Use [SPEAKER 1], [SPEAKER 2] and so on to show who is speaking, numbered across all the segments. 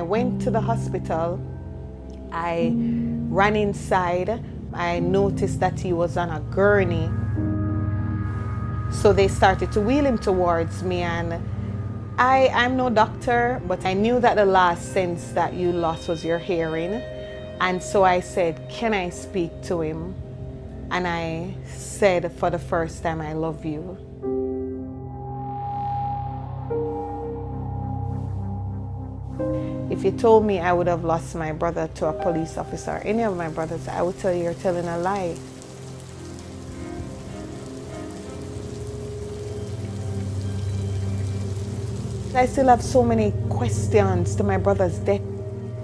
[SPEAKER 1] went to the hospital, I ran inside. I noticed that he was on a gurney. So they started to wheel him towards me, and I'm no doctor, but I knew that the last sense that you lost was your hearing. And so I said, can I speak to him? And I said for the first time, I love you. If you told me I would have lost my brother to a police officer, or any of my brothers, I would tell you you're telling a lie. I still have so many questions to my brother's death.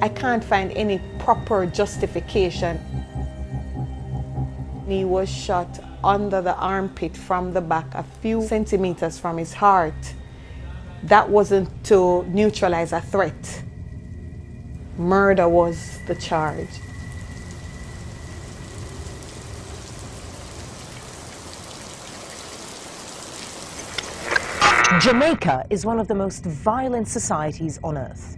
[SPEAKER 1] I can't find any proper justification. He was shot under the armpit from the back, a few centimeters from his heart. That wasn't to neutralize a threat. Murder was the charge.
[SPEAKER 2] Jamaica is one of the most violent societies on earth.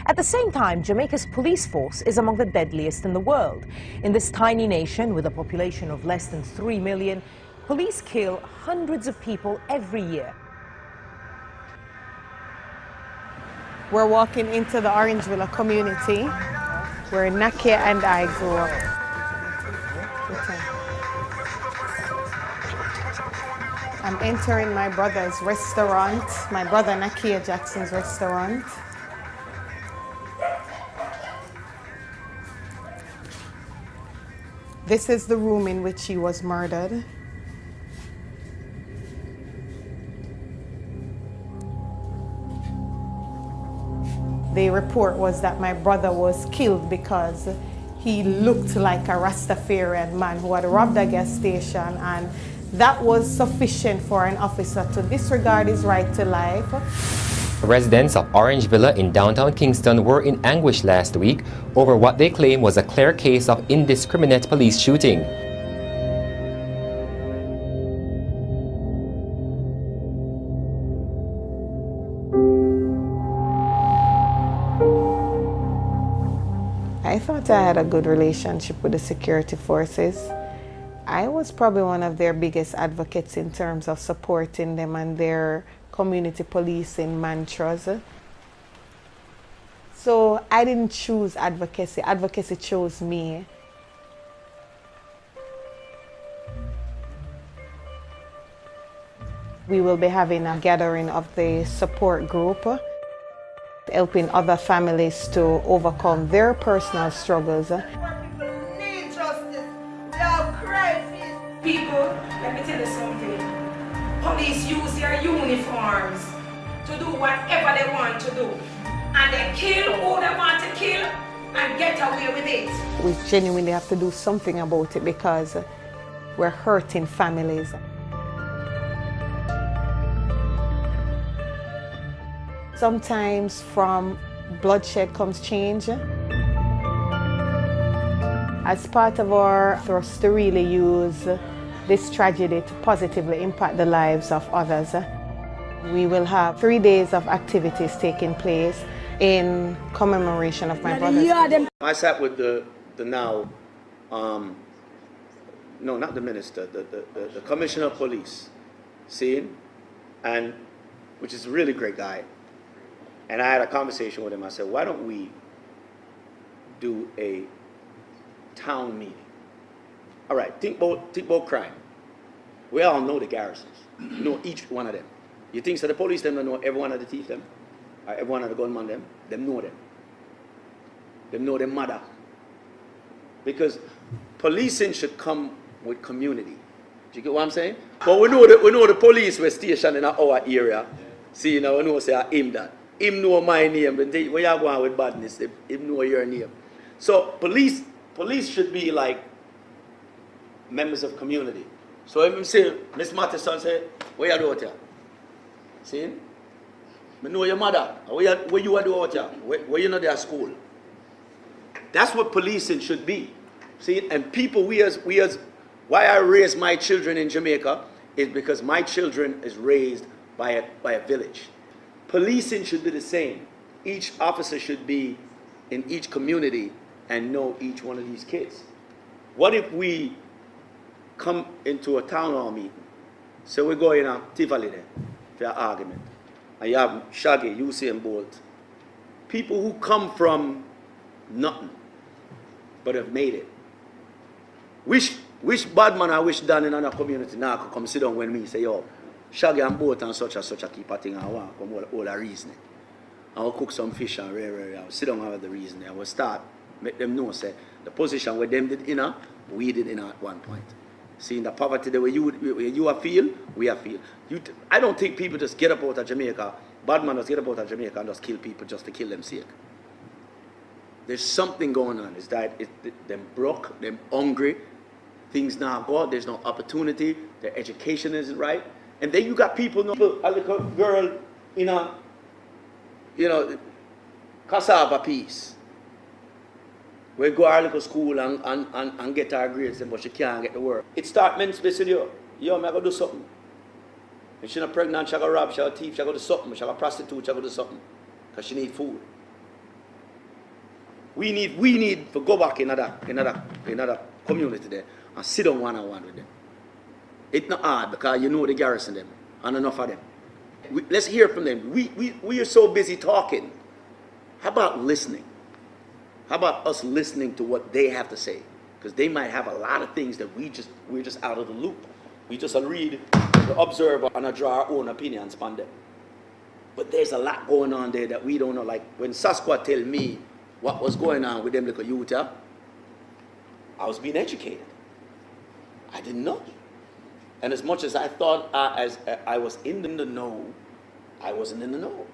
[SPEAKER 2] At the same time, Jamaica's police force is among the deadliest in the world. In this tiny nation with a population of less than 3 million, police kill hundreds of people every year.
[SPEAKER 1] We're walking into the Orangeville community where Nakia and I grew up. I'm entering my brother's restaurant, my brother Nakia Jackson's restaurant. This is the room in which he was murdered. The report was that my brother was killed because he looked like a Rastafarian man who had robbed a gas station, and that was sufficient for an officer to disregard his right to life.
[SPEAKER 3] Residents of Orange Villa in downtown Kingston were in anguish last week over what they claim was a clear case of indiscriminate police shooting.
[SPEAKER 1] I thought I had a good relationship with the security forces. I was probably one of their biggest advocates in terms of supporting them and their community policing mantras. So I didn't choose advocacy. Advocacy chose me. We will be having a gathering of the support group, helping other families to overcome their personal struggles.
[SPEAKER 4] People need justice. We have crisis. People, let me tell you something. Police use their uniforms to do whatever they want to do. And they kill who they want to kill and get away with it.
[SPEAKER 1] We genuinely have to do something about it because we're hurting families. Sometimes from bloodshed comes change. As part of our thrust to really use this tragedy to positively impact the lives of others, we will have 3 days of activities taking place in commemoration of my brother.
[SPEAKER 5] I sat with the now, no, not the minister, the commissioner of police, seeing, and which is a really great guy. And I had a conversation with him. I said, why don't we do a town meeting? All right, think about crime. We all know the garrisons. You know each one of them. You think so the police them don't know every one of the thief them? Or every one of the gunman them? Them know them. Them know them mother. Because policing should come with community. Do you get what I'm saying? But we know the police were stationed in our area. See, you know, we know say I aim that. Him know my name, but where you going with badness, him know your name. So police should be like members of community. So if you say, Miss Matheson say, where you do out here? See? I know your mother. Where you do out here? Where you know their school? That's what policing should be. See? And people, we as why I raise my children in Jamaica is because my children is raised by a village. Policing should be the same. Each officer should be in each community and know each one of these kids. What if we come into a town hall meeting, so we go in a Tivoli there for an argument, and you have Shaggy, Usain Bolt, people who come from nothing but have made it. Wish bad man, I wish Dan in another community now could come sit down when me say, yo, Shaggy and Bolt and such a keep a thing and walk come all a reasoning. I will cook some fish and I will sit down and have the reasoning. I will start, make them know, say, the position where them did inner, we did inner at one point. Seeing the poverty the way you are feel, we are feel. I don't think people just get up out of Jamaica, bad man just get up out of Jamaica and just kill people just to kill them sake. There's something going on. It's that them broke, them hungry, things now go, there's no opportunity, their education isn't right. And then you got people, a little girl in a, cassava piece. We go to our little school and get our grades, but she can't get the work. It starts men specifically, yo, I'm going to do something. If she's not pregnant, she's going to rob, she's going to thief, she's going to do something, she's going to prostitute, she's going to do something. Because she needs food. We need to go back in another community there and sit down one-on-one with them. It's not hard because you know the garrison them and enough of them. Let's hear from them. We are so busy talking. How about listening? How about us listening to what they have to say? Because they might have a lot of things that we're just out of the loop. We just read, observe, and draw our own opinions upon them. But there's a lot going on there that we don't know. Like when Sasquatch tell me what was going on with them little youth, I was being educated. I didn't know. And as much as I thought as I was in the know, I wasn't in the know.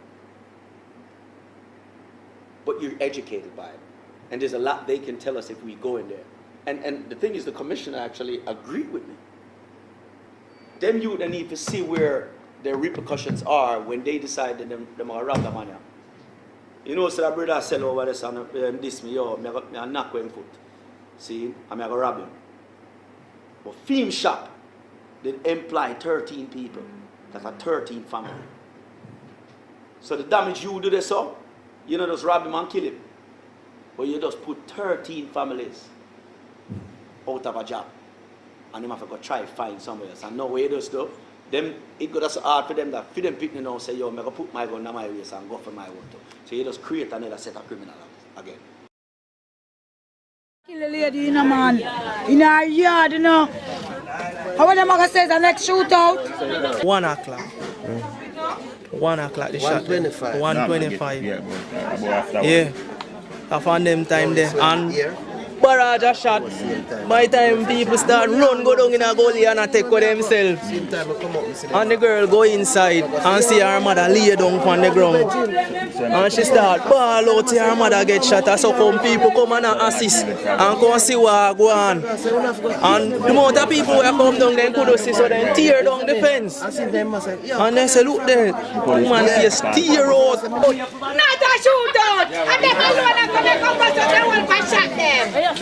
[SPEAKER 5] But you're educated by it. And there's a lot they can tell us if we go in there. And the thing is, the commissioner actually agreed with me. Them youth they need to see where their repercussions are when they decide that they're going to rob the money. You know, so that brother sell over this and this me, yo, I knock him foot. See, I'm going to rob him. But film shop, they employ 13 people. That's a 13 family. So the damage you do this up, you know, just rob him and kill him. But you just put 13 families out of a job. And them have to go try to find somewhere else. And no way those stuff. Them, it got us hard for them that feed them people now say, yo, I'm going to put my gun in my waist and go for my own too. So you just create another set of criminals again.
[SPEAKER 6] Kill a lady in a man, in our yard, you know. How are the mother says the next shootout?
[SPEAKER 7] 1 o'clock. 1 o'clock the shot. 1:25. 1:25. Yeah. I found them time there. And barrage a shot. By time people start run, go down in a gully and take with themselves. And the girl go inside and see her mother lay down on the ground. And she start ball out till her mother get shot. So come people come and assist and come see what go on. And the amount of people who come down then could see, so then tear down the fence. And they say, look there, woman face tear out.
[SPEAKER 6] Not a shootout! And them alone are going to come back so they will go shot them.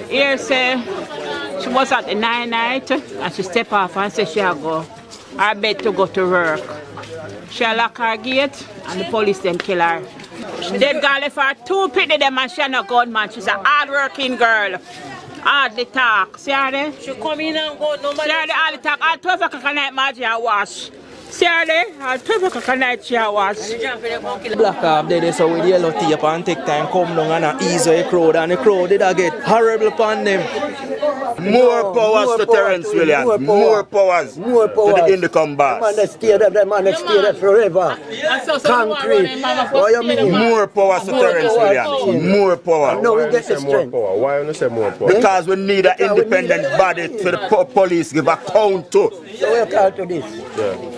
[SPEAKER 8] Here say she was at the night and she step off and say she'll go her bed to go to work. She'll lock her gate and the police then kill her. Them girl left her too pretty them and she's not good man. She's a hard working girl. Hardly talk. See her there?
[SPEAKER 6] She come in and go, nobody.
[SPEAKER 8] See her there, hardly talk. At 12 o'clock at night, Margie, I wash. See her there? At 12 o'clock at night, she wash.
[SPEAKER 7] Black off there, so with yellow tape and take time come down and ease the crowd. And the crowd did get horrible upon them.
[SPEAKER 9] More powers to Terence Williams. More powers to the Indicom boss.
[SPEAKER 10] Man, they stay there, that man, they stay there forever. Concrete. What you mean?
[SPEAKER 9] More powers to Terence Williams. More power.
[SPEAKER 10] No, we get the strength.
[SPEAKER 9] Why don't you say more power? Because we need an independent body for the police give account to.
[SPEAKER 10] So we call to this.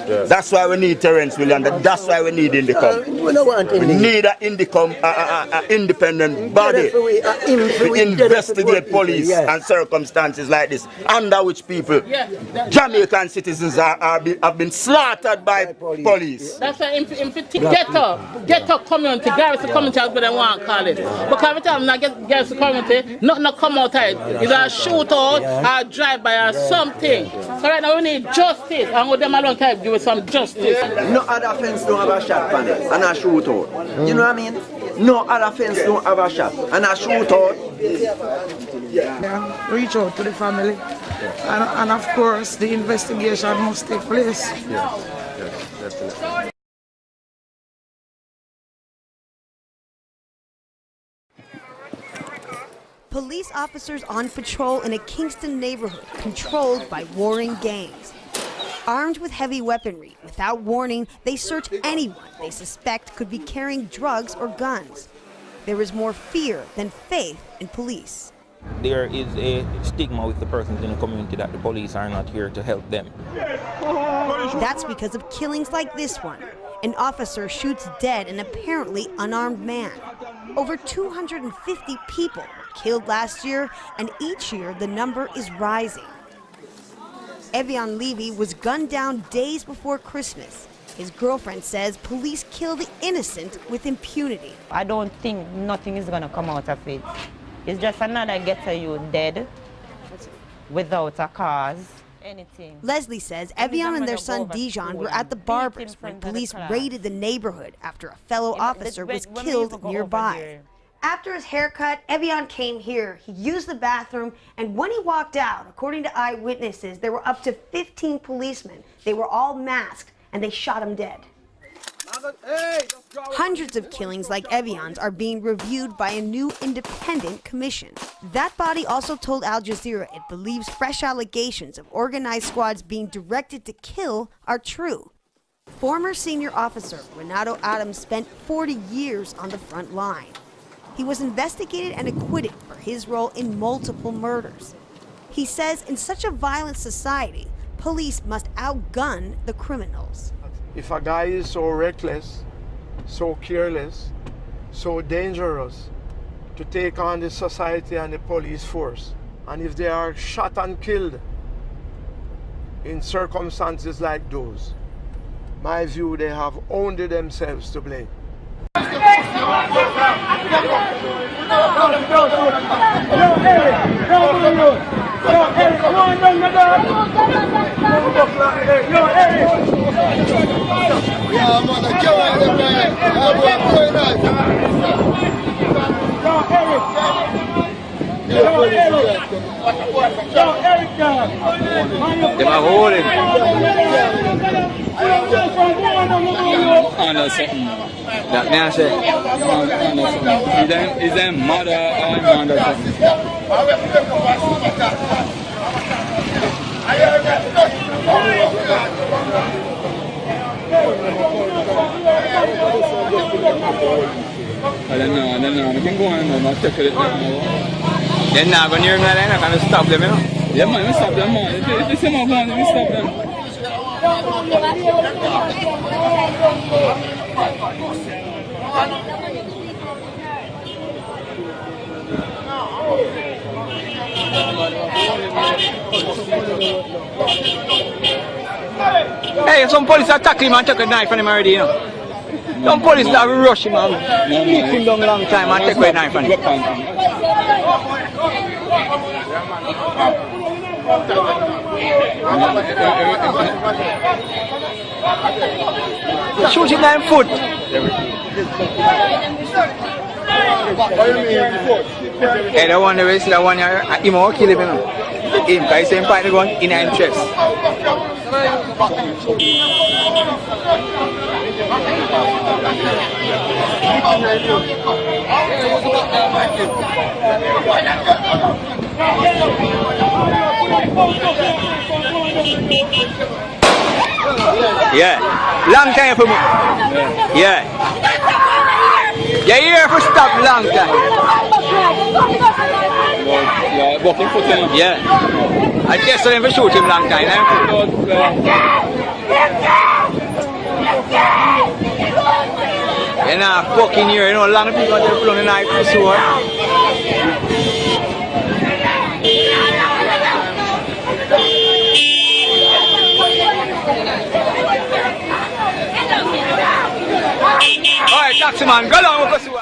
[SPEAKER 9] Yes. That's why we need Terence Williams. That's why we need Indicom.
[SPEAKER 10] We don't want
[SPEAKER 9] We need an Indicom, independent body to investigate police and circumstances like this, under which people, Jamaican citizens, have been slaughtered by police.
[SPEAKER 8] That's why ghetto community, garrison community, as they want to call it. Because every time I get garrison community, nothing come out of it. Either a shootout, or a drive-by, or something. So right now we need justice, and with them alone can give us some justice.
[SPEAKER 11] No other fence don't have a shot on it, and a shootout. You know what I mean? No other fence don't have a shot, and a shootout.
[SPEAKER 6] Yeah, reach out to the family, and of course the investigation must take place.
[SPEAKER 9] Definitely.
[SPEAKER 12] Police officers on patrol in a Kingston neighborhood controlled by warring gangs. Armed with heavy weaponry, without warning, they search anyone they suspect could be carrying drugs or guns. There is more fear than faith in police.
[SPEAKER 13] There is a stigma with the persons in the community that the police are not here to help them.
[SPEAKER 12] That's because of killings like this one. An officer shoots dead an apparently unarmed man. Over 250 people were killed last year, and each year the number is rising. Evian Levy was gunned down days before Christmas. His girlfriend says police kill the innocent with impunity.
[SPEAKER 14] I don't think nothing is going to come out of it. It's just another ghetto youth dead without a cause. Anything.
[SPEAKER 12] Leslie says Evian and their son Dijon were at the Barbers when police raided the neighborhood after a fellow officer was killed nearby. After his haircut, Evian came here. He used the bathroom, and when he walked out, according to eyewitnesses, there were up to 15 policemen. They were all masked, and they shot him dead. Hundreds of killings like Evian's are being reviewed by a new independent commission. That body also told Al Jazeera it believes fresh allegations of organized squads being directed to kill are true. Former senior officer Renato Adams spent 40 years on the front line. He was investigated and acquitted for his role in multiple murders. He says in such a violent society, police must outgun the criminals.
[SPEAKER 15] If a guy is so reckless, so careless, so dangerous to take on the society and the police force, and if they are shot and killed in circumstances like those, my view, they have only themselves to blame.
[SPEAKER 16] That man said, is them mother or mother? I don't know. I can go on and I'll check it now. They're not going near me, they're not going to stop them, you know? Yeah, man, we stop them, man. If they say my gun, we stop them.
[SPEAKER 11] Hey, some police attack him and take a knife from him already, you know. Some police that will rush him and beat him down a long time and take a knife from him. Shoot him in the foot. Hey, the one that the one him will kill him, you know. Him, because he's fight the gun in his chest. Yeah, long time for me. Yeah. You're here for stop long time.
[SPEAKER 16] Yeah, walking foot him.
[SPEAKER 11] Yeah. I guess I never shoot him long time. You know, fucking here, you know, a lot of people out there pulling a knife for sword. Alright, taxi man, go down with us.